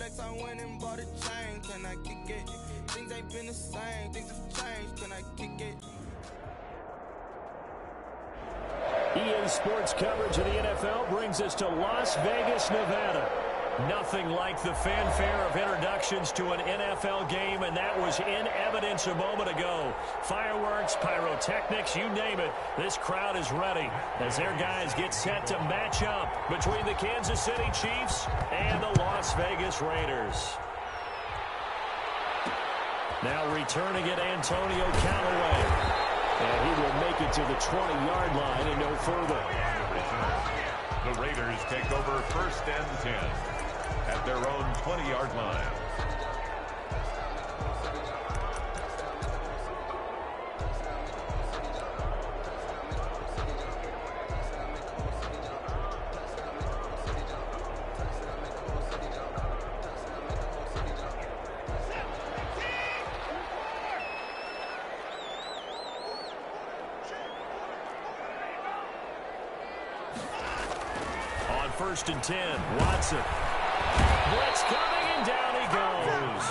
flex, I went and bought a chain. Can I kick it? Things ain't been the same. Things have changed. Can I kick it? EA Sports coverage of the NFL brings us to Las Vegas, Nevada. Nothing like the fanfare of introductions to an NFL game, and that was in evidence a moment ago. Fireworks, pyrotechnics, you name it. This crowd is ready as their guys get set to match up between the Kansas City Chiefs and the Las Vegas Raiders. Now returning it, Antonio Callaway. And he will make it to the 20-yard line and no further. The Raiders take over 1st and 10 at their own 20-yard line. On 1st and 10, Watson. Blitz coming, and down he goes.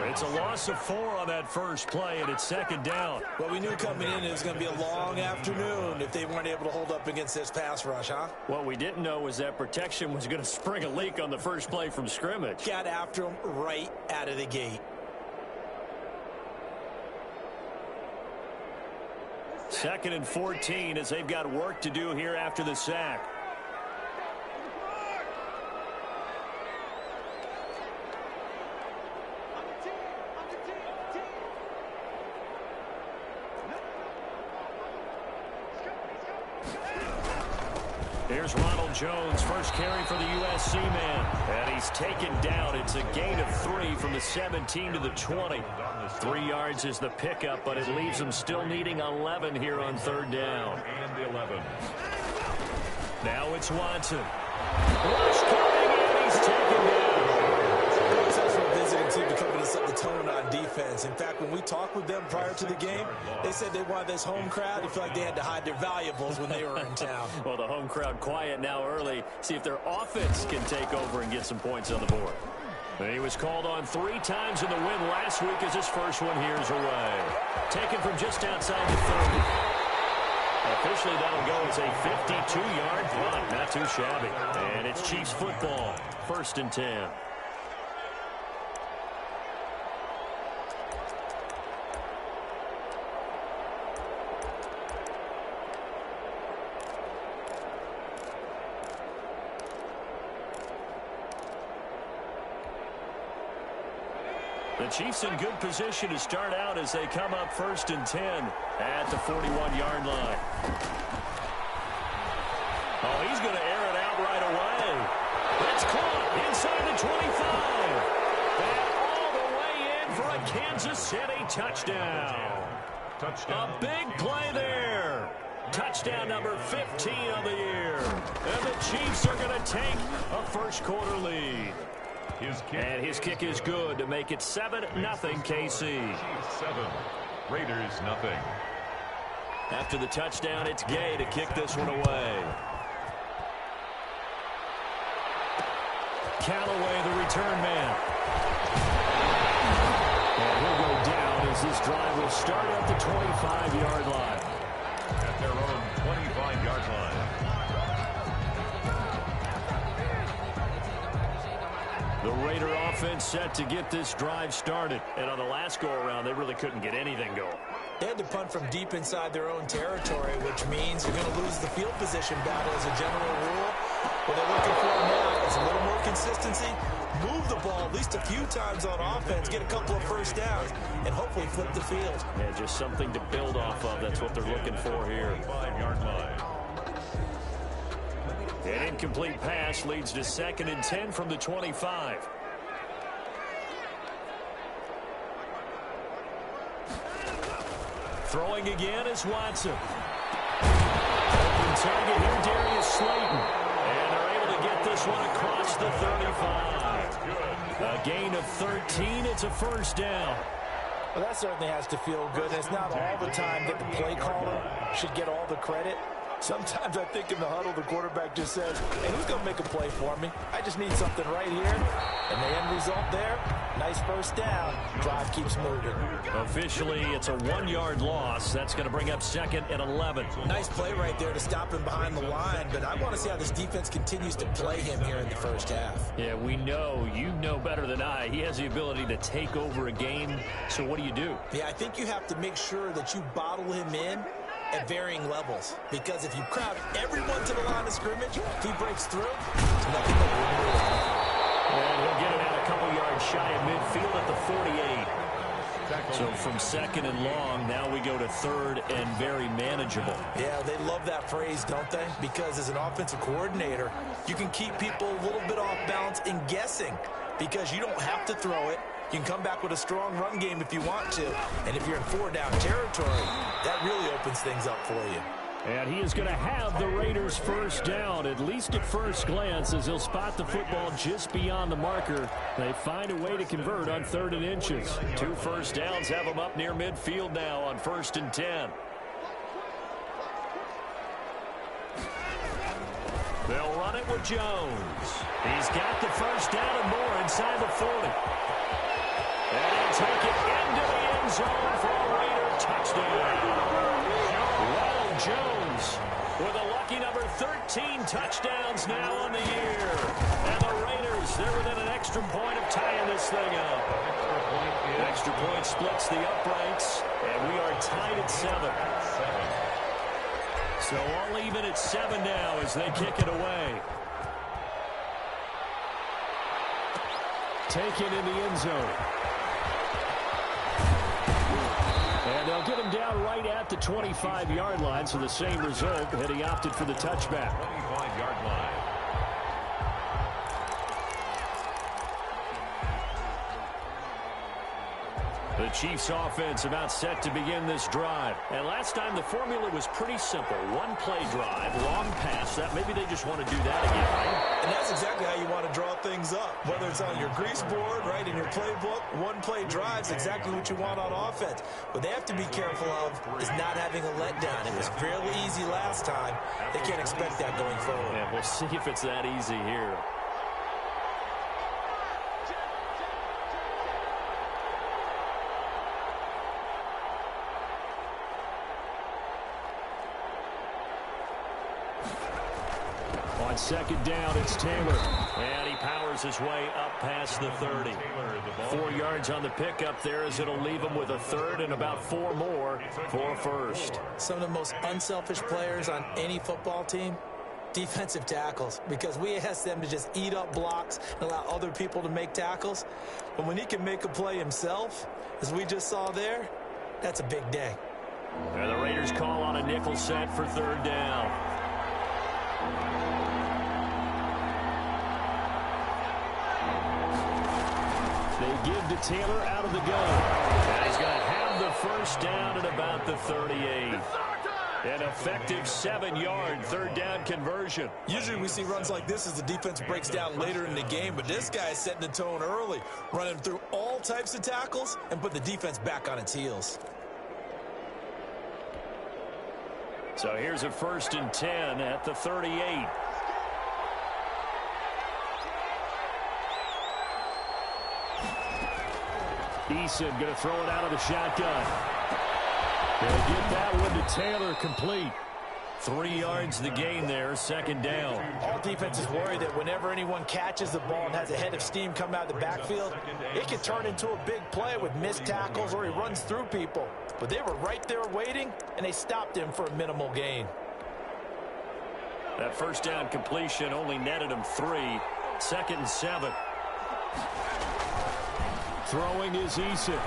It's a loss of 4 on that first play, and it's 2nd down. Well, we knew coming in it was going to be a long afternoon if they weren't able to hold up against this pass rush, huh? What we didn't know was that protection was going to spring a leak on the first play from scrimmage. Got after him right out of the gate. 2nd and 14 as they've got work to do here after the sack. Here's Ronald Jones, first carry for the USC man. And he's taken down. It's a gain of 3 from the 17 to the 20. 3 yards is the pickup, but it leaves them still needing 11 here on 3rd down. And 11. Now it's Watson. Rush coming, and he's taken down. Process for a visiting team to come in and set the tone on defense. In fact, when we talked with them prior to the game, they said they wanted this home crowd to feel like they had to hide their valuables when they were in town. Well, the home crowd quiet now early. See if their offense can take over and get some points on the board. And he was called on 3 times in the win last week as his first one here's away. Taken from just outside the 30. Officially, that'll go as a 52-yard punt. Not too shabby. And it's Chiefs football. 1st and 10. The Chiefs in good position to start out as they come up 1st and 10 at the 41-yard line. Oh, he's going to air it out right away. That's caught inside the 25. And all the way in for a Kansas City touchdown. A big play there. Touchdown number 15 of the year. And the Chiefs are going to take a first-quarter lead. And his kick is good to make it 7-0 KC. 7, Raiders nothing. After the touchdown, it's Gay to kick this one away. Callaway, the return man. And he'll go down as this drive will start at the 25-yard line. At their own 25-yard line. The Raider offense set to get this drive started. And on the last go-around, they really couldn't get anything going. They had to punt from deep inside their own territory, which means you're going to lose the field position battle as a general rule. What they're looking for now is a little more consistency, move the ball at least a few times on offense, get a couple of first downs, and hopefully flip the field. Yeah, just something to build off of. That's what they're looking for here. 5-yard line. An incomplete pass leads to 2nd and 10 from the 25. Throwing again is Watson. Open target here, Darius Slayton. And they're able to get this one across the 35. A gain of 13. It's a first down. Well, that certainly has to feel good. And it's not all the time that the play caller should get all the credit. Sometimes I think in the huddle, the quarterback just says, hey, who's going to make a play for me? I just need something right here. And the end result there, nice first down. Drive keeps moving. Officially, it's a 1-yard loss. That's going to bring up second and 11. Nice play right there to stop him behind the line, but I want to see how this defense continues to play him here in the first half. Yeah, we know, you know better than I, he has the ability to take over a game. So what do you do? Yeah, I think you have to make sure that you bottle him in at varying levels, because if you crowd everyone to the line of scrimmage, if he breaks through, there's nothing that will move. And he'll get it out a couple yards shy of midfield at the 48. So from second and long, now we go to third and very manageable. Yeah, they love that phrase, don't they? Because as an offensive coordinator, you can keep people a little bit off balance and guessing, because you don't have to throw it. You can come back with a strong run game if you want to. And if you're in 4-down territory, that really opens things up for you. And he is going to have the Raiders first down, at least at first glance, as he'll spot the football just beyond the marker. They find a way to convert on 3rd and inches. 2 first downs have them up near midfield now on 1st and 10. They'll run it with Jones. He's got the first down and more inside the 40. And he'll take it into the end zone for a Raider touchdown. Well, Jones with a lucky number 13 touchdowns now on the year. And the Raiders, they're within an extra point of tying this thing up. The extra point splits the uprights, and we are tied at 7. So all even at 7 now as they kick it away. Taken in the end zone. And they'll get him down right at the 25-yard line, so the same result, had he opted for the touchback. 25-yard line. The Chiefs offense about set to begin this drive. And last time the formula was pretty simple. 1-play drive, long pass. That maybe they just want to do that again, right? And that's exactly how you want to draw things up. Whether it's on your grease board, right, in your playbook, 1-play drive is exactly what you want on offense. What they have to be careful of is not having a letdown. It was fairly easy last time. They can't expect that going forward. Yeah, we'll see if it's that easy here. On 2nd down, it's Taylor. And he powers his way up past the 30. 4 yards on the pickup there, as it'll leave him with a 3rd and about 4 more for a first. Some of the most unselfish players on any football team, defensive tackles, because we ask them to just eat up blocks and allow other people to make tackles. But when he can make a play himself, as we just saw there, that's a big day. And the Raiders call on a nickel set for 3rd down. They give to Taylor out of the gun. And he's going to have the first down at about the 38. An effective 7-yard 3rd down conversion. Usually we see runs like this as the defense breaks down later in the game, but this guy is setting the tone early, running through all types of tackles and put the defense back on its heels. So here's a 1st and 10 at the 38. Eason going to throw it out of the shotgun. They'll get that one to Taylor, complete. 3 yards the gain there, 2nd down. All defenses worry that whenever anyone catches the ball and has a head of steam come out of the backfield, it can turn into a big play with missed tackles or he runs through people. But they were right there waiting, and they stopped him for a minimal gain. That first down completion only netted him 3. 2nd and 7. Throwing is Eason.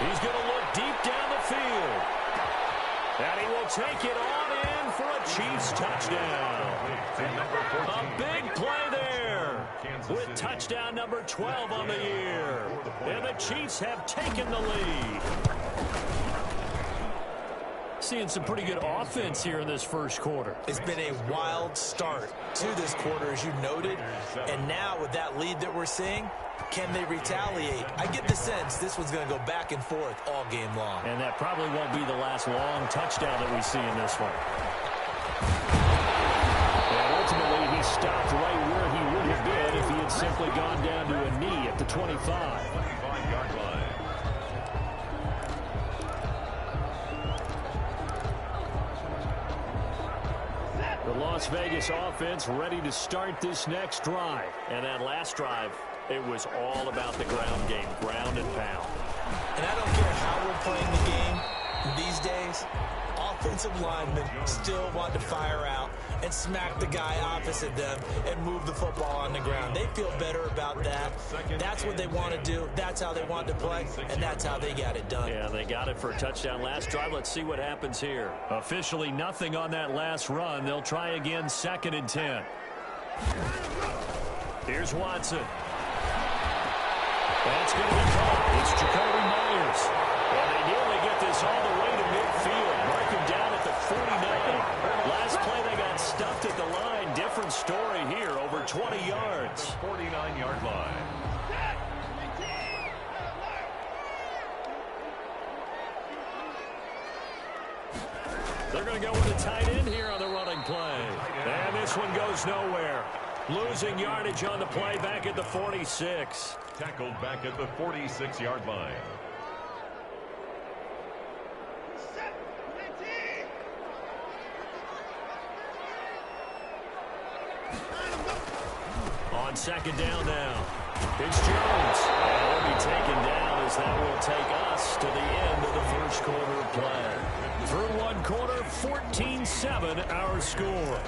He's going to look deep down the field. And he will take it on in for a Chiefs touchdown. A big play there with touchdown number 12 on the year. And the Chiefs have taken the lead. Seeing some pretty good offense here in this first quarter. It's been a wild start to this quarter, as you noted. And now with that lead that we're seeing, can they retaliate? I get the sense this one's going to go back and forth all game long. And that probably won't be the last long touchdown that we see in this one. likely gone down to a knee at the 25. 25-yard line. The Las Vegas offense ready to start this next drive. And that last drive, it was all about the ground game, ground and pound. And I don't care how we're playing the game these days, offensive linemen still want to fire out and smack the guy opposite them and move the football on the ground. They feel better about that. That's what they want to do. That's how they want to play, and that's how they got it done. Yeah, they got it for a touchdown last drive. Let's see what happens here. Officially nothing on that last run. They'll try again, 2nd and 10. Here's Watson. That's going to be caught. It's Jacoby Myers. And they nearly get this all the way to midfield. Mark him down at the 49. Last play they got stuffed at the line. Different story here, over 20 yards. 49-yard line. They're going to go with a tight end here on the running play. And this one goes nowhere. Losing yardage on the play back at the 46. Tackled back at the 46-yard line. On 2nd down now. It's Jones. And he'll be taken down as that will take us to the end of the first quarter of play. Through one quarter, 14-7 our score.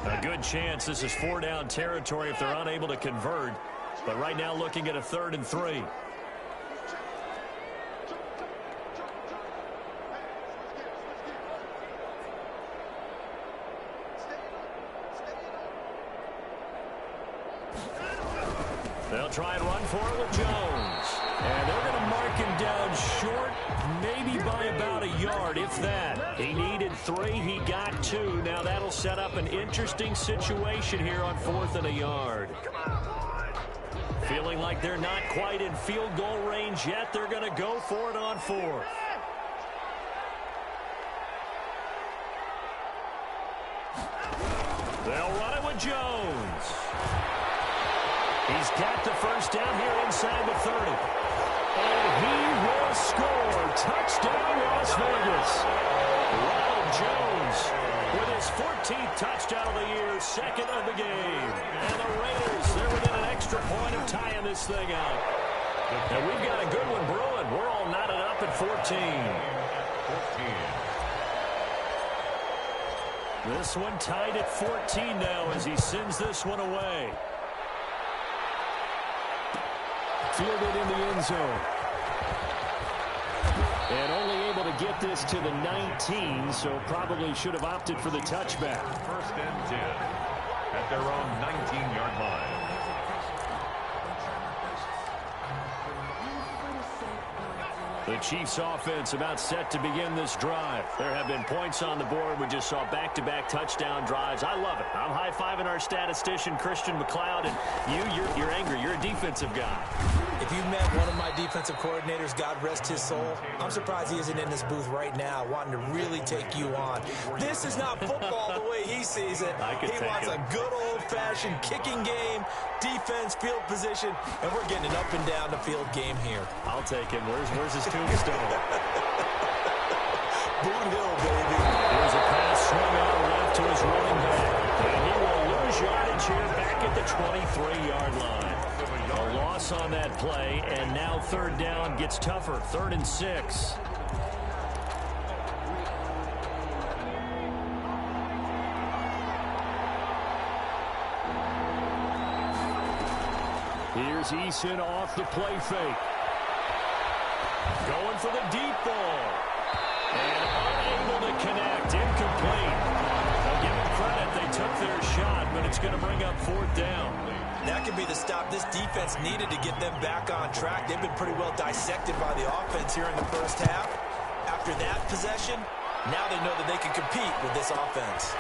A good chance this is 4-down territory if they're unable to convert. But right now looking at a 3rd and 3. They'll try and run for it with Jones. And they're going to mark him down short, maybe by about a yard, if that. He needed 3. He got 2. Now that'll set up an interesting situation here on 4th and a yard. Feeling like they're not quite in field goal range yet. They're going to go for it on 4th. They'll run it with Jones. He's got the first down here inside the 30. And he will score. Touchdown, Las Vegas. Ronald Jones with his 14th touchdown of the year, 2nd of the game. And the Raiders, they're within an extra point of tying this thing out. And we've got a good one brewing. We're all knotted up at 14. This one tied at 14 now as he sends this one away. Fielded in the end zone. And only able to get this to the 19, so probably should have opted for the touchback. 1st and 10 at their own 19-yard line. The Chiefs offense about set to begin this drive. There have been points on the board. We just saw back-to-back touchdown drives. I love it. I'm high-fiving our statistician, Christian McLeod, and you're angry. You're a defensive guy. If you met one of my defensive coordinators, God rest his soul, I'm surprised he isn't in this booth right now wanting to really take you on. This is not football the way he sees it. He wants a good old-fashioned kicking game, defense, field position, and we're getting an up and down the field game here. I'll take him. Where's his tombstone? Boot Hill, baby. Here's a pass swung out left to his running back. And he will lose yardage here back at the 23-yard line. A loss on that play, and now 3rd down gets tougher. 3rd and 6. Here's Eason off the play fake. Going for the deep ball. And unable to connect. Incomplete. I'll give them credit. They took their shot, but it's going to bring up 4th down. That could be the stop this defense needed to get them back on track. They've been pretty well dissected by the offense here in the first half. After that possession, now they know that they can compete with this offense.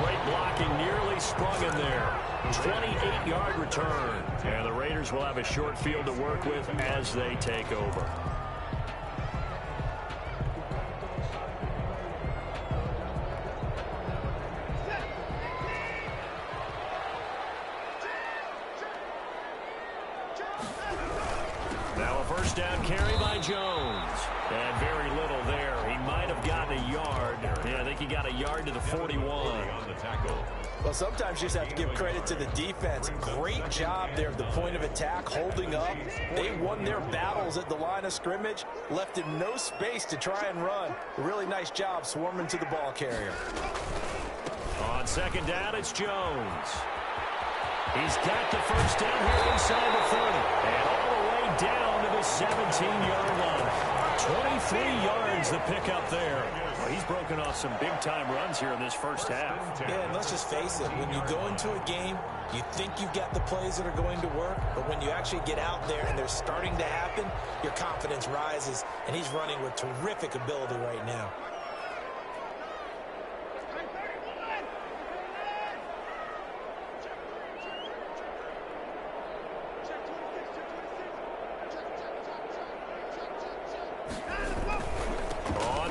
Great blocking, nearly sprung in there. 28-yard return. And the Raiders will have a short field to work with as they take over. Now a first down carry by Jones. And very little there. He might have gotten a yard. Yeah, I think he got a yard to the 41. On the tackle. Well, sometimes you just have to give credit to the defense. Great job there at the point of attack, holding up. They won their battles at the line of scrimmage, left him no space to try and run. A really nice job swarming to the ball carrier. On second down, it's Jones. He's got the first down here inside the 30. And all the way down to the 17-yard line. 23 yards the pickup there. Well, he's broken off some big-time runs here in this first half. Yeah, and let's just face it. When you go into a game, you think you've got the plays that are going to work, but when you actually get out there and they're starting to happen, your confidence rises, and he's running with terrific ability right now.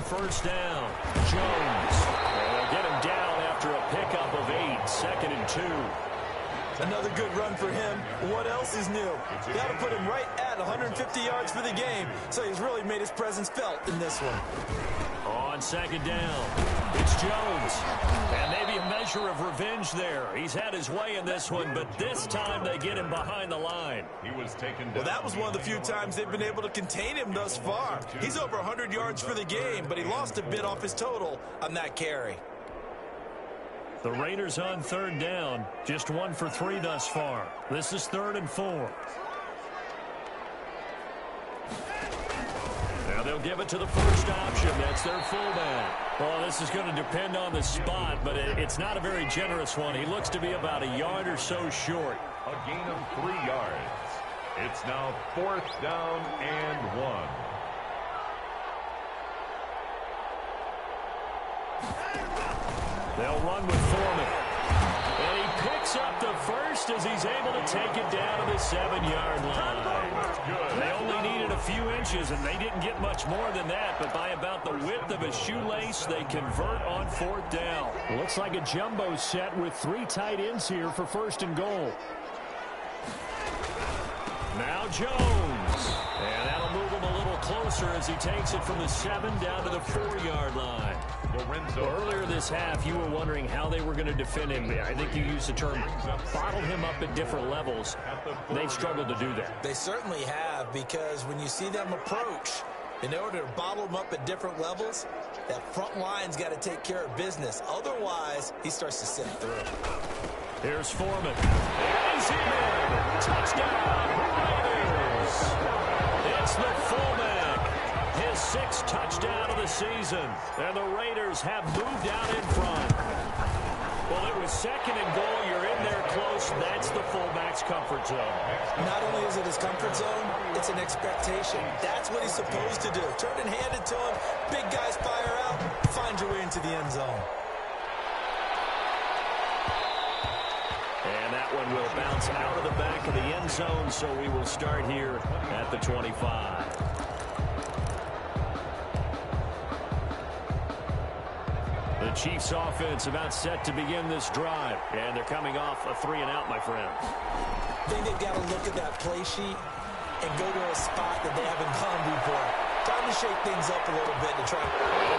First down, Jones. And they'll get him down after a pickup of 8, 2nd and 2. Another good run for him. What else is new? Got to put him right at 150 yards for the game, so he's really made his presence felt in this one. On second down, it's Jones. And maybe a measure of revenge there. He's had his way in this one, but this time they get him behind the line. He was taken down. Well, that was one of the few times they've been able to contain him thus far. He's over 100 yards for the game, but he lost a bit off his total on that carry. The Raiders on third down, just 1 for 3 thus far. This is 3rd and 4. Now they'll give it to the first option. That's their fullback. Well, this is going to depend on the spot, but it's not a very generous one. He looks to be about a yard or so short. A gain of 3 yards. It's now 4th down and 1. They'll run with Foreman. And he picks up the first as he's able to take it down to the 7-yard line. They only needed a few inches, and they didn't get much more than that, but by about the width of a shoelace, they convert on 4th down. Looks like a jumbo set with 3 tight ends here for 1st and goal. Now Jones. And that'll move him a little closer as he takes it from the 7 down to the 4-yard line. Well, earlier this half, you were wondering how they were going to defend him. I think you used the term bottle him up at different levels. They've struggled to do that. They certainly have, because when you see them approach, in order to bottle him up at different levels, that front line's got to take care of business. Otherwise, he starts to sink through. Here's Foreman. And he's in. Touchdown, Raiders. It's the fullback. His 6th touchdown of the season. And the Raiders have moved out in front. Well, it was 2nd and goal. You're in there close. That's the fullback's comfort zone. Not only is it his comfort zone, it's an expectation. That's what he's supposed to do. Turn and hand it to him. Big guys fire out. Find your way into the end zone. And that one will bounce out of the back of the end zone, so we will start here at the 25. The Chiefs offense about set to begin this drive, and they're coming off a 3-and-out, my friend. I think they've got to look at that play sheet and go to a spot that they haven't gone before. Time to shake things up a little bit to try.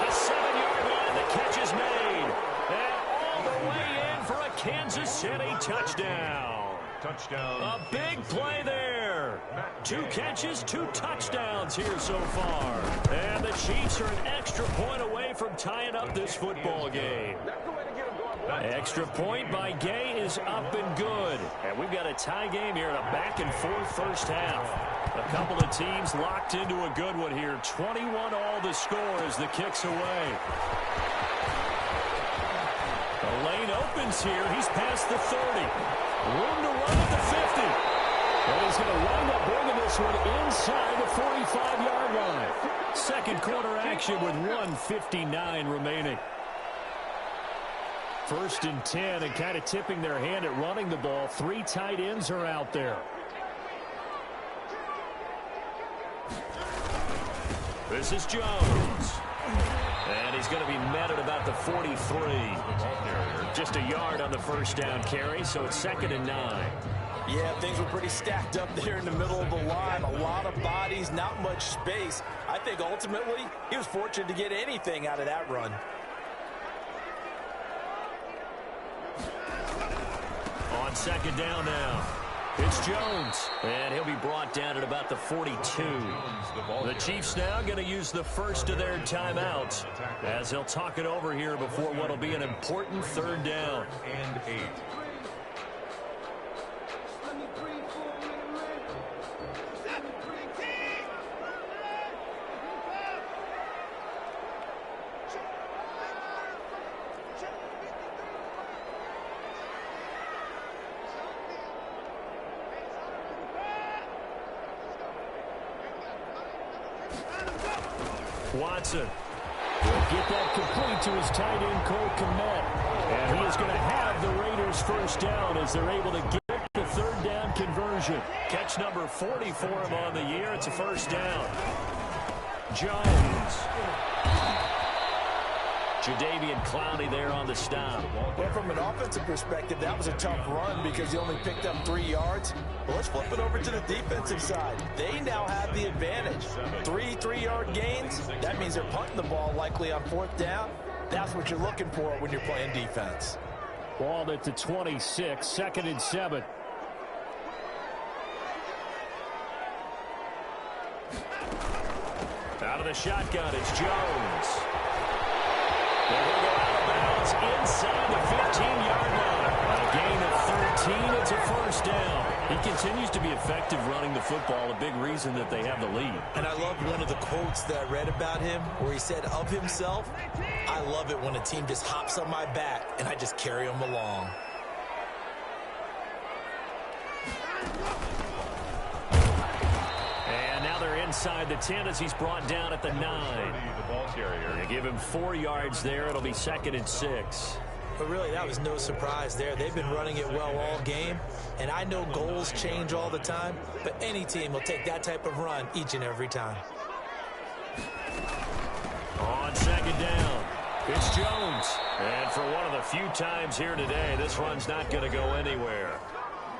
The 7-yard line, the catch is made. And all the way in for a Kansas City touchdown. Touchdown. A big play there. 2 catches, 2 touchdowns here so far. And the Chiefs are an extra point away from tying up this football game. Extra point by Gay is up and good. And we've got a tie game here in a back-and-forth first half. A couple of teams locked into a good one here. 21-all the score as the kick's away. The lane opens here. He's past the 30. Room to run at the 50. And he's going to wind up bringing this one inside the 45-yard line. Second quarter action with 1:59 remaining. 1st and 10, and kind of tipping their hand at running the ball. 3 tight ends are out there. This is Jones. And he's going to be met at about the 43. Just a yard on the first down carry, so it's 2nd and 9. Yeah, things were pretty stacked up there in the middle of the line. A lot of bodies, not much space. I think ultimately he was fortunate to get anything out of that run. On second down now, it's Jones, and he'll be brought down at about the 42. The Chiefs now going to use the first of their timeouts as they'll talk it over here before what will be an important third down. And 8. Watson will get that complete to his tight end, Cole Kmet. And he is going to have the Raiders first down as they're able to get the third down conversion. Catch number 40 for him on the year. It's a first down. Jones. Jadeveon Clowney there on the stop. Well, from an offensive perspective, that was a tough run because he only picked up 3 yards. Well, let's flip it over to the defensive side. They now have the advantage. 3 3-yard gains. That means they're punting the ball likely on 4th down. That's what you're looking for when you're playing defense. Ball at the 26, 2nd and 7. Out of the shotgun, it's Jones. They're going to go out of bounds inside the 15-yard line. A gain of 13. It's a first down. He continues to be effective running the football, a big reason that they have the lead. And I love one of the quotes that I read about him where he said of himself, "I love it when a team just hops on my back and I just carry them along." And now they're inside the 10 as he's brought down at the 9. The ball carrier. They give him 4 yards there. It'll be 2nd and 6. But really, that was no surprise there. They've been running it well all game. And I know goals change all the time, but any team will take that type of run each and every time. On second down, it's Jones. And for one of the few times here today, this run's not going to go anywhere.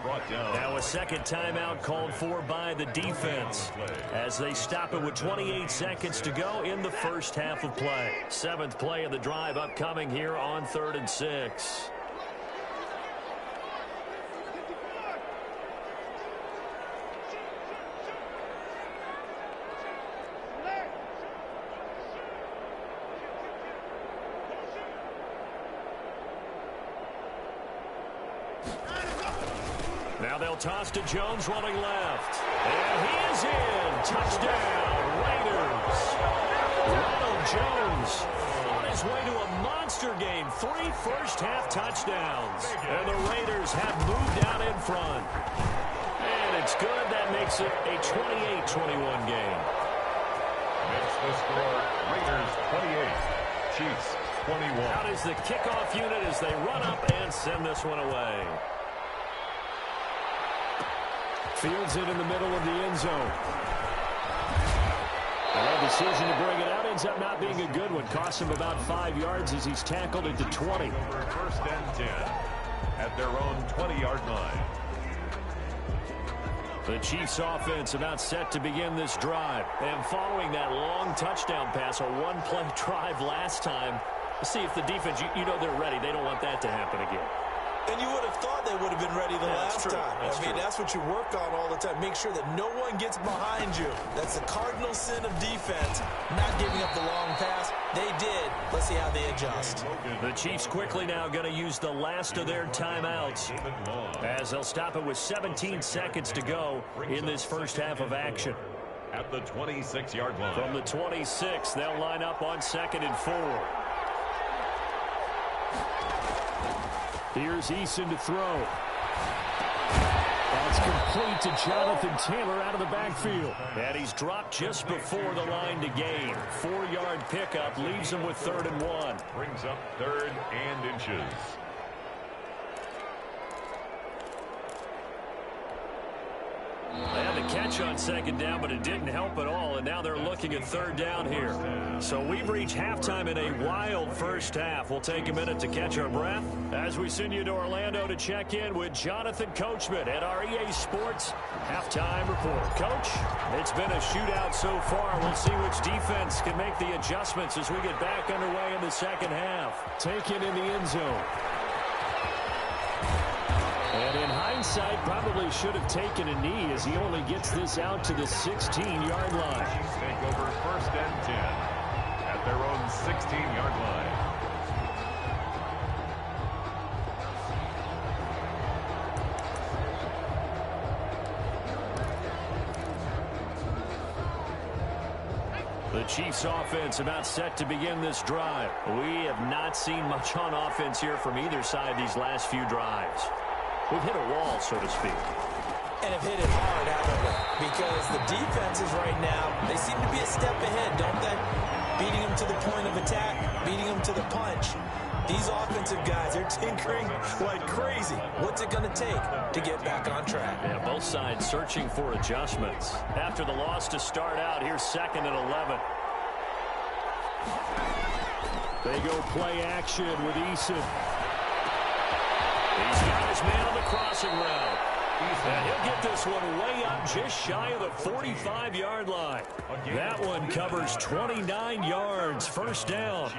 Brought down. Now a second timeout called for by the defense as they stop it with 28 seconds to go in the first half of play. 7th play of the drive upcoming here on 3rd and 6. Now they'll toss to Jones running left. And he is in. Touchdown, Raiders. Ronald Jones on his way to a monster game. 3 first-half touchdowns. And the Raiders have moved out in front. And it's good. That makes it a 28-21 game. Makes the score Raiders 28, Chiefs 21. Out is the kickoff unit as they run up and send this one away. Fields it in the middle of the end zone. And that decision to bring it out ends up not being a good one. Costs him about 5 yards as he's tackled at the 20. First and 10 at their own 20-yard line. The Chiefs offense about set to begin this drive. And following that long touchdown pass, a one-play drive last time, let's see if the defense, you know they're ready. They don't want that to happen again. And you would have thought they would have been ready the last time. That's what you work on all the time. Make sure that no one gets behind you. That's the cardinal sin of defense, not giving up the long pass. They did. Let's see how they adjust. The Chiefs quickly now going to use the last of their timeouts as they'll stop it with 17 seconds to go in this first half of action. At the 26-yard line. From the 26, they'll line up on 2nd and 4. Here's Eason to throw. That's complete to Jonathan Taylor out of the backfield. And he's dropped just before the line to gain. 4-yard pickup leaves him with 3rd and 1. Brings up 3rd and inches. And the catch catch on second down, but it didn't help at all, and now they're looking at third down here. So we've reached halftime in a wild first half. We'll take a minute to catch our breath as we send you to Orlando to check in with Jonathan Coachman at our EA Sports Halftime Report. Coach, it's been a shootout so far. We'll see which defense can make the adjustments as we get back underway in the second half. Taken in the end zone. And in hindsight, probably should have taken a knee as he only gets this out to the 16-yard line. Take over first and 10 at their own 16-yard line. The Chiefs offense about set to begin this drive. We have not seen much on offense here from either side these last few drives. We've hit a wall, so to speak. And have hit it hard, haven't we? Because the defenses right now, they seem to be a step ahead, don't they? Beating them to the point of attack, beating them to the punch. These offensive guys, they're tinkering like crazy. What's it going to take to get back on track? Yeah, both sides searching for adjustments. After the loss to start out, here's 2nd and 11. They go play action with Eason. He's got his man on the crossing route. And he'll get this one way up just shy of the 45-yard line. That one covers 29 yards. First down.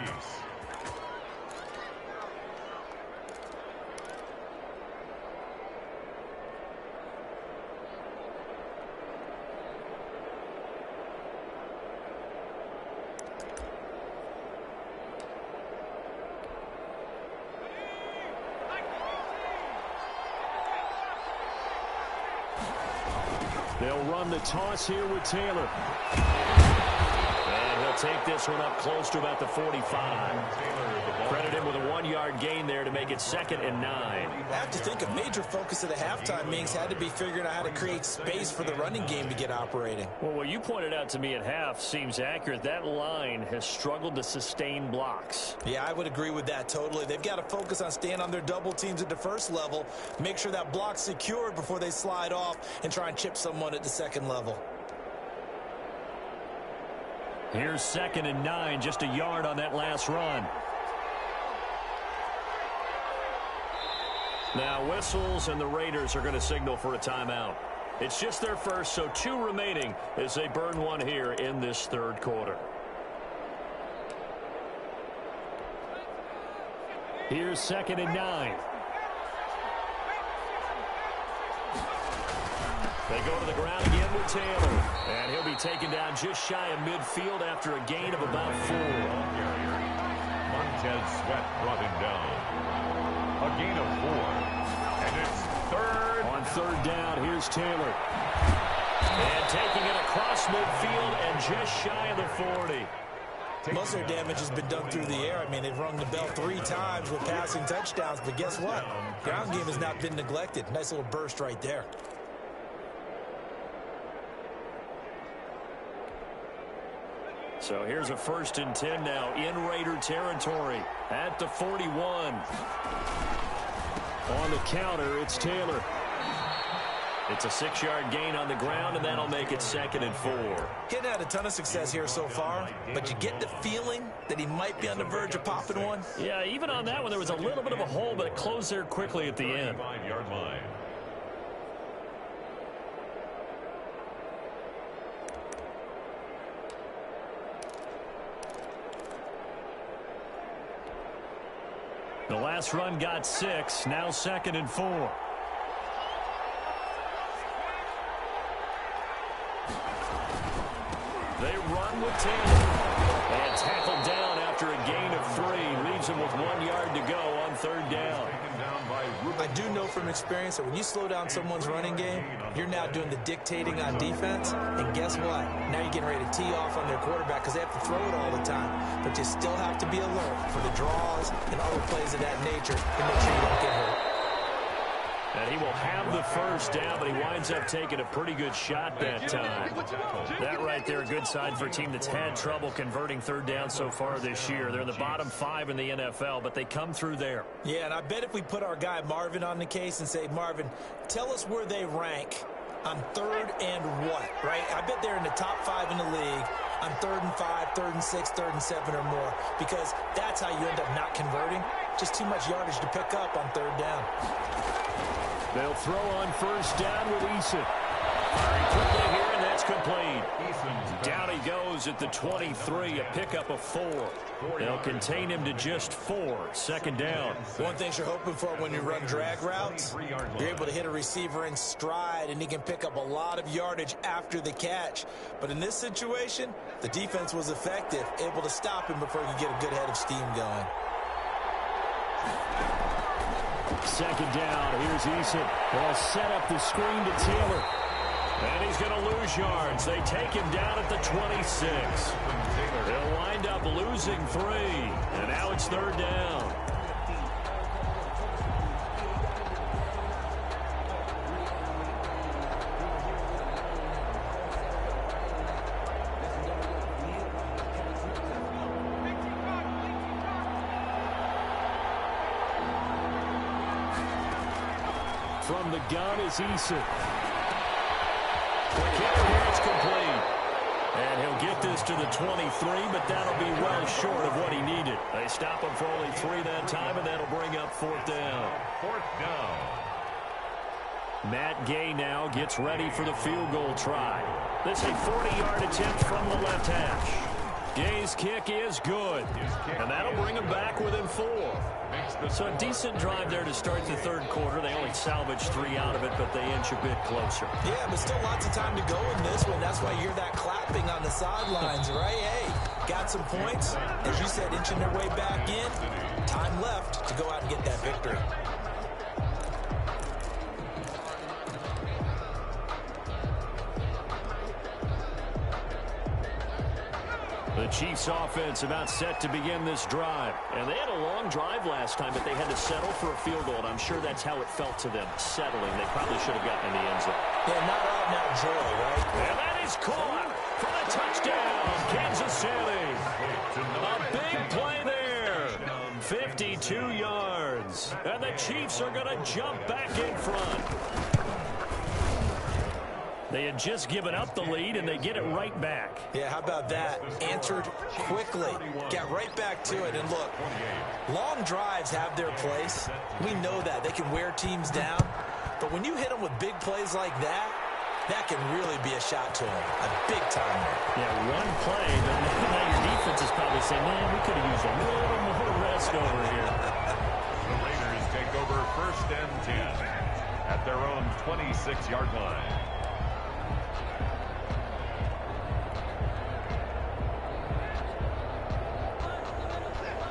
They'll run the toss here with Taylor. And he'll take this one up close to about the 45. Credit him with a 1-yard gain there to make it 2nd and 9. I have to think a major focus of the halftime meetings had to be figuring out how to create space for the running game to get operating. Well, what you pointed out to me at half seems accurate. That line has struggled to sustain blocks. Yeah, I would agree with that totally. They've got to focus on staying on their double teams at the first level, make sure that block's secured before they slide off and try and chip someone at the second level. Here's 2nd and 9, just a yard on that last run. Now whistles, and the Raiders are going to signal for a timeout. It's just their first, so 2 remaining as they burn one here in this third quarter. Here's 2nd and 9. They go to the ground again with Taylor. And he'll be taken down just shy of midfield after a gain of about 4. Montez Sweat brought him down. A gain of 4. And it's 3rd. On 3rd down, here's Taylor. And taking it across midfield and just shy of the 40. Most of their damage has been done through the air. I mean, they've rung the bell 3 times with passing touchdowns. But guess what? Ground game has not been neglected. Nice little burst right there. So here's a 1st and 10 now in Raider territory at the 41. On the counter, it's Taylor. It's a 6-yard gain on the ground, and that'll make it 2nd and 4. He hadn't had a ton of success here so far, but you get the feeling that he might be on the verge of popping one. Yeah, even on that one, there was a little bit of a hole, but it closed there quickly at the end. 5-yard line. The last run got 6, now 2nd and 4. They run with Taylor. And tackled down after a gain of 3. Leaves him with 1 yard to go on 3rd down. I do know from experience that when you slow down someone's running game, you're now doing the dictating on defense. And guess what? Now you're getting ready to tee off on their quarterback because they have to throw it all the time. But you still have to be alert for the draws and other plays of that nature to make sure you don't get hurt. And he will have the 1st down, but he winds up taking a pretty good shot that time. That right there, a good sign for a team that's had trouble converting 3rd down so far this year. They're in the bottom 5 in the NFL, but they come through there. Yeah, and I bet if we put our guy Marvin on the case and say, Marvin, tell us where they rank on 3rd and what, right? I bet they're in the top 5 in the league on 3rd and 5, 3rd and 6, 3rd and 7 or more, because that's how you end up not converting. Just too much yardage to pick up on 3rd down. They'll throw on 1st down with Eason. Very quickly here, and that's complete. Down he goes at the 23, a pickup of 4. They'll contain him to just 4, 2nd down. One thing you're hoping for when you run drag routes, you're able to hit a receiver in stride, and he can pick up a lot of yardage after the catch. But in this situation, the defense was effective, able to stop him before he could get a good head of steam going. 2nd down, here's Eason. They'll set up the screen to Taylor. And he's going to lose yards. They take him down at the 26. They'll wind up losing 3. And now it's 3rd down. From the gun is Eason. It's complete. And he'll get this to the 23, but that'll be well short of what he needed. They stop him for only 3 that time, and that'll bring up 4th down. 4th down. Matt Gay now gets ready for the field goal try. This is a 40-yard attempt from the left hash. Gay's kick is good, and that'll bring him back within 4. So a decent drive there to start the 3rd quarter. They only salvaged 3 out of it, but they inch a bit closer. Yeah, but still lots of time to go in this one. That's why you hear that clapping on the sidelines, right? Hey, got some points. As you said, inching their way back in. Time left to go out and get that victory. The Chiefs offense about set to begin this drive. And they had a long drive last time, but they had to settle for a field goal, and I'm sure that's how it felt to them, settling. They probably should have gotten in the end zone. Yeah, not out now joy, right? And that is caught for a touchdown, Kansas City. A big play there. 52 yards. And the Chiefs are going to jump back in front. They had just given up the lead, and they get it right back. Yeah, how about that? Answered quickly. Got right back to it. And look, long drives have their place. We know that. They can wear teams down. But when you hit them with big plays like that, that can really be a shot to them. A big timer. Yeah, one play, but now your defense is probably saying, man, we could have used a little more rest over here. The Raiders take over 1st and 10 at their own 26-yard line.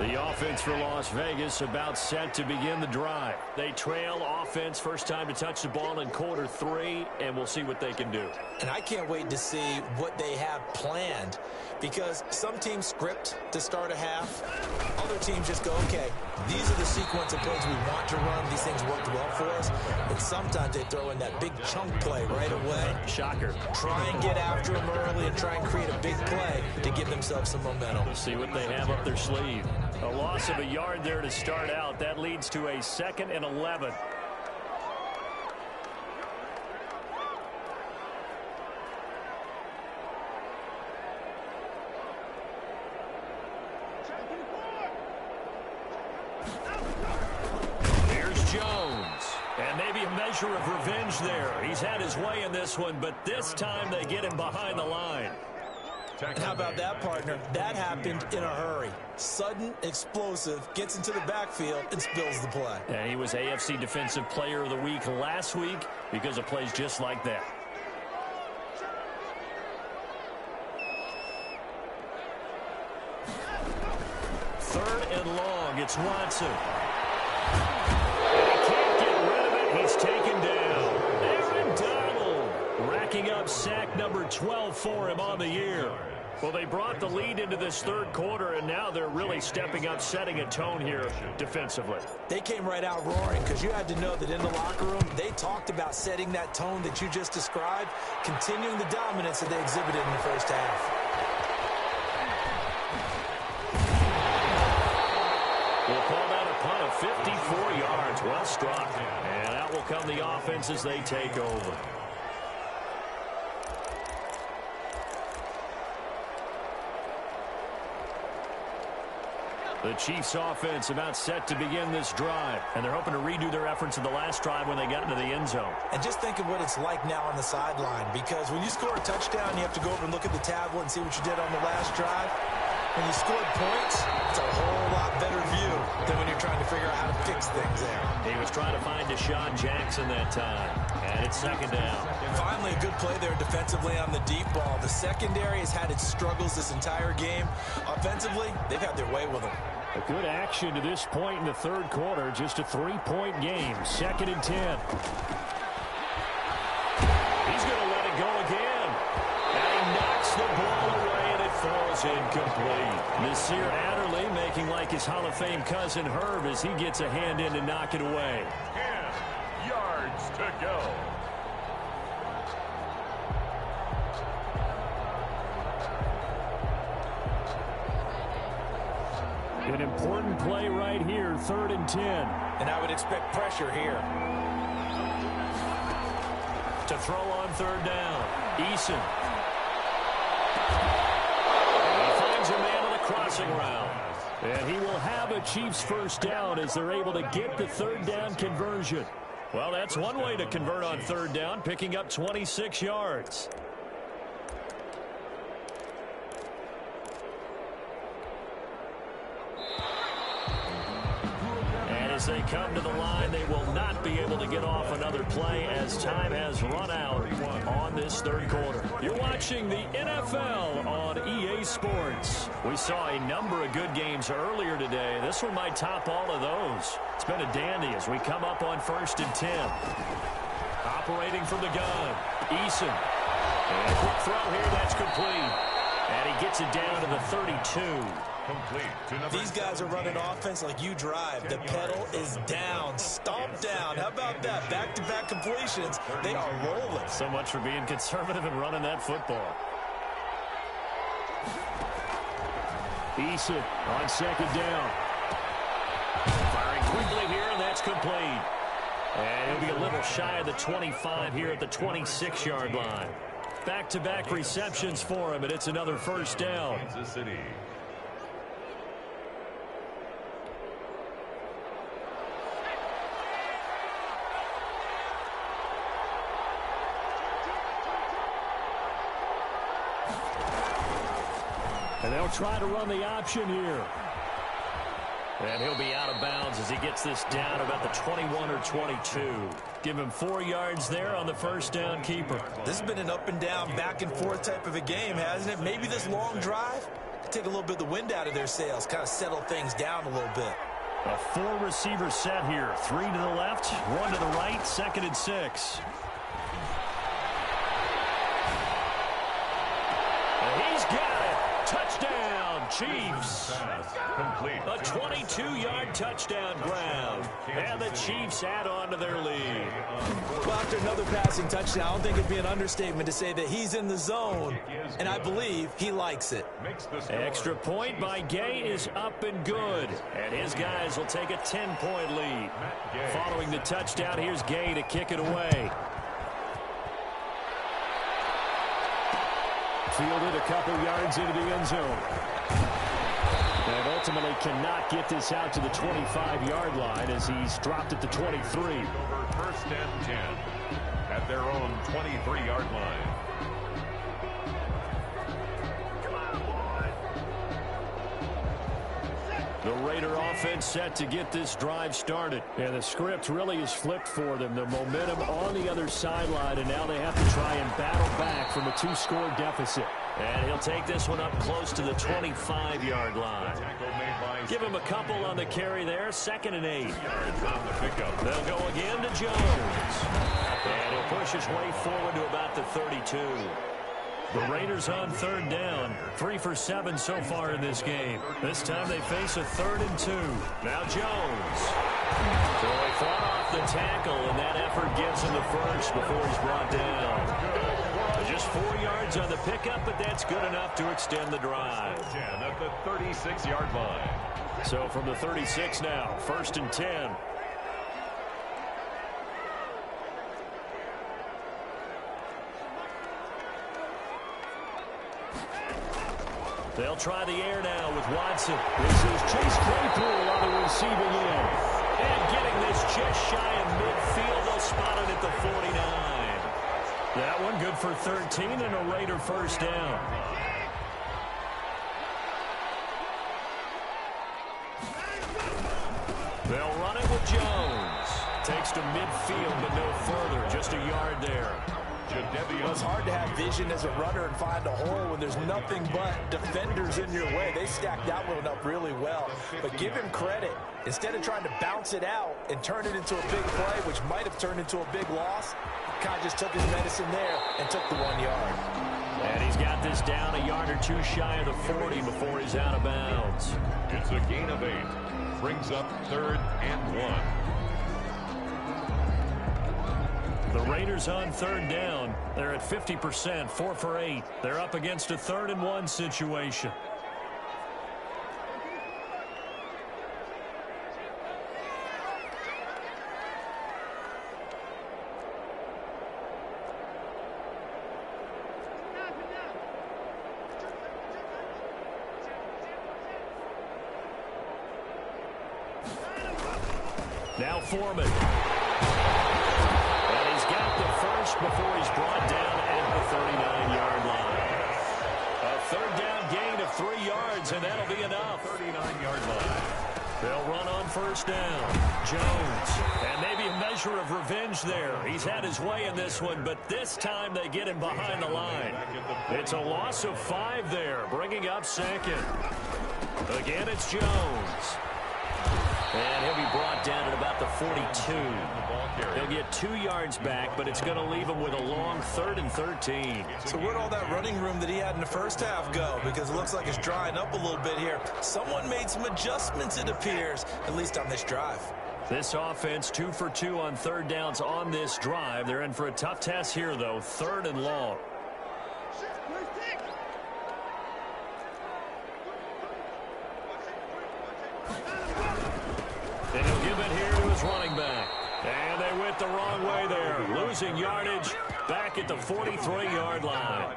The offense for Las Vegas about set to begin the drive. They trail offense, first time to touch the ball in quarter 3, and we'll see what they can do. And I can't wait to see what they have planned, because some teams script to start a half. Other teams just go, okay, these are the sequence of plays we want to run. These things worked well for us. And sometimes they throw in that big chunk play right away. Shocker. Try and get after them early and try and create a big play to give themselves some momentum. We'll see what they have up their sleeve. A loss of a yard there to start out. That leads to a 2nd and 11. Here's Jones. And maybe a measure of revenge there. He's had his way in this one, but this time they get him behind the line. And how about that, partner? That happened in a hurry. Sudden, explosive, gets into the backfield, and spills the play. And he was AFC Defensive Player of the Week last week because of plays just like that. Third and long, it's Watson. He can't get rid of it. He's taken down. Aaron Donald racking up sack number 12 for him on the year. Well, they brought the lead into this 3rd quarter, and now they're really stepping up, setting a tone here defensively. They came right out roaring, because you had to know that in the locker room, they talked about setting that tone that you just described, continuing the dominance that they exhibited in the first half. We'll call that a punt of 54 yards. Well struck. And out will come the offense as they take over. The Chiefs offense about set to begin this drive, and they're hoping to redo their efforts in the last drive when they got into the end zone. And just think of what it's like now on the sideline, because when you score a touchdown, you have to go over and look at the tablet and see what you did on the last drive. When you scored points, it's a whole lot better view than when you're trying to figure out how to fix things there. He was trying to find Deshaun Jackson that time, and it's second down. Finally, a good play there defensively on the deep ball. The secondary has had its struggles this entire game. Offensively, they've had their way with them. A good action to this point in the third quarter. Just a 3-point game. 2nd and 10. He's going to let it go again. And he knocks the ball away, and it falls incomplete. Nasir Adderley making like his Hall of Fame cousin Herb as he gets a hand in to knock it away. 10 yards to go. An important play right here, 3rd and 10. And I would expect pressure here. To throw on 3rd down, Eason. He finds a man on the crossing route. And he will have a Chiefs first down as they're able to get the 3rd down conversion. Well, that's one way to convert on 3rd down, picking up 26 yards. As they come to the line, they will not be able to get off another play as time has run out on this third quarter. You're watching the NFL on EA Sports. We saw a number of good games earlier today. This one might top all of those. It's been a dandy as we come up on 1st and 10. Operating from the gun, Eason. And a quick throw here, that's complete. And he gets it down to the 32. Complete to number These guys are running offense like you drive. The pedal is down, stomped down. How about that? Back-to-back completions. They are rolling. So much for being conservative and running that football. Eason on 2nd down. Firing quickly here, and that's complete. And he'll be a little shy of the 25 here at the 26-yard line. Back-to-back receptions for him, and it's another first down. Kansas City. And they'll try to run the option here. And he'll be out of bounds as he gets this down about the 21 or 22. Give him 4 yards there on the first down keeper. This has been an up and down, back and forth type of a game, hasn't it? Maybe this long drive could take a little bit of the wind out of their sails, kind of settle things down a little bit. A 4-receiver set here. 3 to the left, 1 to the right, 2nd and 6. And he's got it. Touchdown, Chiefs. Complete. A 22-yard touchdown grab. And the Chiefs add on to their lead. Well, after another passing touchdown, I don't think it'd be an understatement to say that he's in the zone, and I believe he likes it. Extra point by Gay is up and good. And his guys will take a 10-point lead. Following the touchdown, here's Gay to kick it away. Fielded a couple yards into the end zone. And ultimately cannot get this out to the 25-yard line as he's dropped at the 23. Over 1st and 10 at their own 23-yard line. The Raider offense set to get this drive started. And the script really is flipped for them. The momentum on the other sideline, and now they have to try and battle back from a 2-score deficit. And he'll take this one up close to the 25-yard line. Give him a couple on the carry there. 2nd and 8. They'll go again to Jones. And he'll push his way forward to about the 32. The Raiders on 3rd down. 3 for 7 so far in this game. This time they face a 3rd and 2. Now Jones. So they fought off the tackle, and that effort gets him the first before he's brought down. Just 4 yards on the pickup, but that's good enough to extend the drive. At the 36-yard line. So from the 36 now, 1st and 10. They'll try the air now with Watson. This is Chase Claypool on the receiving end. And getting this just shy of midfield. They'll spot it at the 49. That one good for 13 and a Raider first down. They'll run it with Jones. Takes to midfield, but no further. Just a yard there. It's hard to have vision as a runner and find a hole when there's nothing but defenders in your way. They stacked that one up really well. But give him credit. Instead of trying to bounce it out and turn it into a big play, which might have turned into a big loss, Kai just took his medicine there and took the 1 yard. And he's got this down a yard or two shy of the 40 before he's out of bounds. It's a gain of 8. Brings up 3rd and 1. The Raiders on 3rd down. They're at 50%, 4 for 8. They're up against a 3rd and 1 situation. Now Foreman. And he's got the first before he's brought down at the 39-yard line. A 3rd down gain of 3 yards, and that'll be enough. 39-yard line. They'll run on first down. Jones. And maybe a measure of revenge there. He's had his way in this one, but this time they get him behind the line. It's a loss of 5 there, bringing up 2nd. Again, it's Jones. And he'll be brought down at about the 42. He'll get 2 yards back, but it's going to leave him with a long 3rd and 13. So where'd all that running room that he had in the first half go? Because it looks like it's drying up a little bit here. Someone made some adjustments, it appears, at least on this drive. This offense 2 for 2 on 3rd downs on this drive. They're in for a tough test here, though. 3rd and long. And he'll give it here to his running back. And they went the wrong way there. Losing yardage back at the 43-yard line.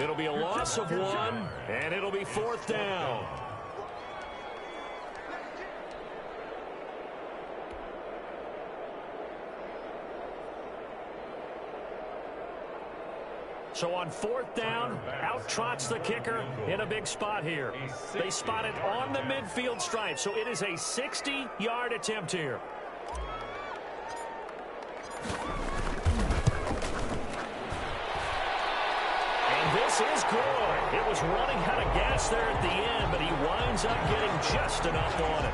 It'll be a loss of 1, and it'll be 4th down. So on 4th down, out trots the kicker in a big spot here. They spot it on the midfield stripe, so it is a 60-yard attempt here. And this is good. It was running out of gas there at the end, but he winds up getting just enough on it.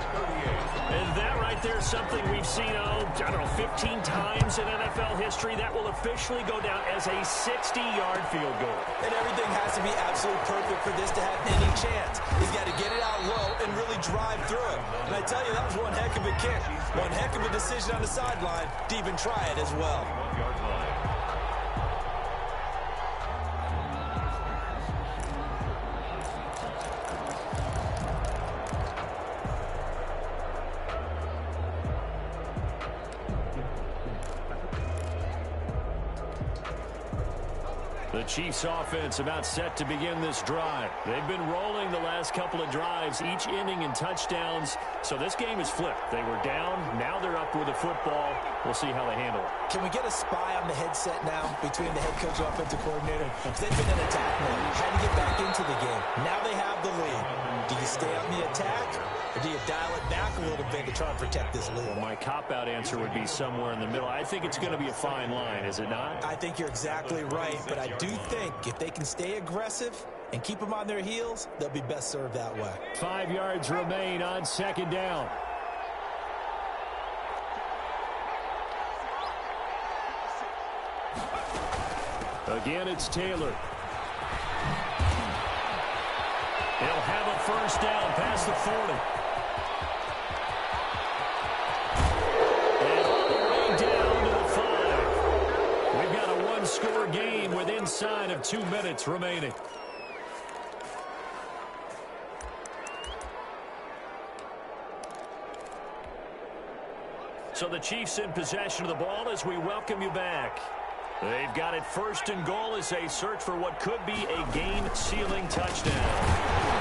And that right there is something we've seen, I don't know, 15 times in NFL history. That will officially go down as a 60-yard field goal. And everything has to be absolutely perfect for this to have any chance. He's got to get it out low and really drive through it. And I tell you, that was one heck of a kick. One heck of a decision on the sideline to even try it as well. The Chiefs offense about set to begin this drive. They've been rolling the last couple of drives, each ending in touchdowns. So this game is flipped. They were down. Now they're up with the football. We'll see how they handle it. Can we get a spy on the headset now between the head coach and offensive coordinator? They've been in attack mode, trying to get back into the game. Now they have the lead. Do you stay on the attack, or do you dial it back a little bit to try and protect this lead? Well, my cop-out answer would be somewhere in the middle. I think it's going to be a fine line, is it not? I think you're exactly right, but I do think if they can stay aggressive and keep them on their heels, they'll be best served that way. 5 yards remain on 2nd down. Again, it's Taylor. He'll have a first down past the 40. And all the way down to the 5. We've got a one-score game with inside of 2 minutes remaining. So the Chiefs in possession of the ball as we welcome you back. They've got it 1st and goal as they search for what could be a game-sealing touchdown.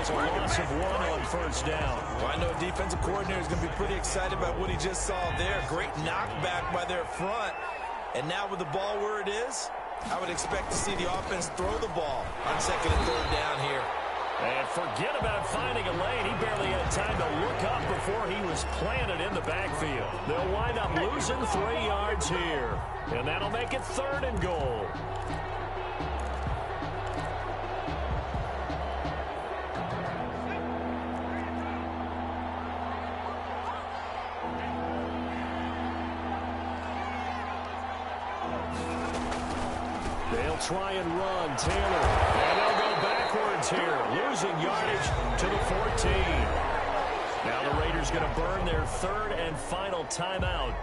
has a loss of 1 on first down. Well, I know defensive coordinator is going to be pretty excited about what he just saw there. Great knockback by their front. And now with the ball where it is, I would expect to see the offense throw the ball on 2nd and 3rd down here. And forget about finding a lane. He barely had time to look up before he was planted in the backfield. They'll wind up losing 3 yards here. And that'll make it 3rd and goal. They'll try and run. Taylor. And they'll go backwards here. Losing yardage to the 14. Now the Raiders going to burn their 3rd and final timeout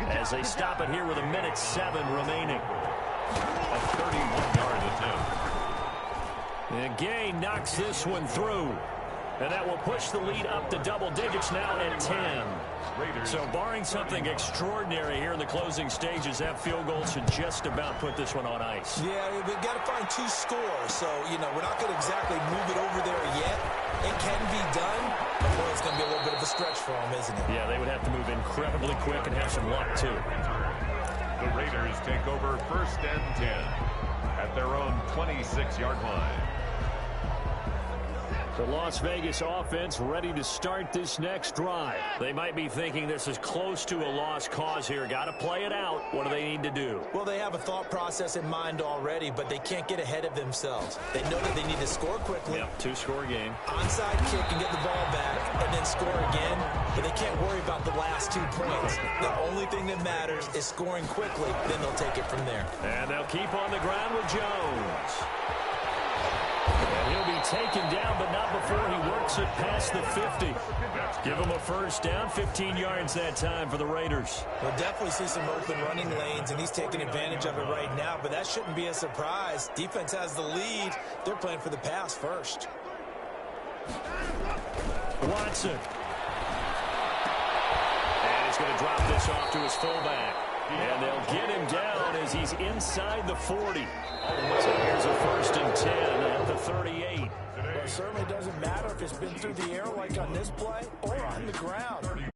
as they stop it here with 1:07 remaining. A 31-yard attempt. And Gay knocks this one through. And that will push the lead up to double digits now at 10. So barring something extraordinary here in the closing stages, that field goal should just about put this one on ice. Yeah, we've got to find 2 scores. So, we're not going to exactly move it over there yet. It can be done, but boy, it's going to be a little bit of a stretch for them, isn't it? Yeah, they would have to move incredibly quick and have some luck, too. The Raiders take over 1st and 10 at their own 26-yard line. The Las Vegas offense ready to start this next drive. They might be thinking this is close to a lost cause here. Got to play it out. What do they need to do? Well, they have a thought process in mind already, but they can't get ahead of themselves. They know that they need to score quickly. Yep, 2-score game. Onside kick and get the ball back and then score again, but they can't worry about the last 2 points. The only thing that matters is scoring quickly, then they'll take it from there. And they'll keep on the ground with Jones. And he'll be taken down, but not before he works it past the 50. Give him a first down, 15 yards that time for the Raiders. We'll definitely see some open running lanes, and he's taking advantage of it right now, but that shouldn't be a surprise. Defense has the lead. They're playing for the pass first. Watson. And he's going to drop this off to his fullback. And they'll get him down as he's inside the 40. So here's a 1st and 10 at the 38. Well, it certainly doesn't matter if it's been through the air like on this play or on the ground.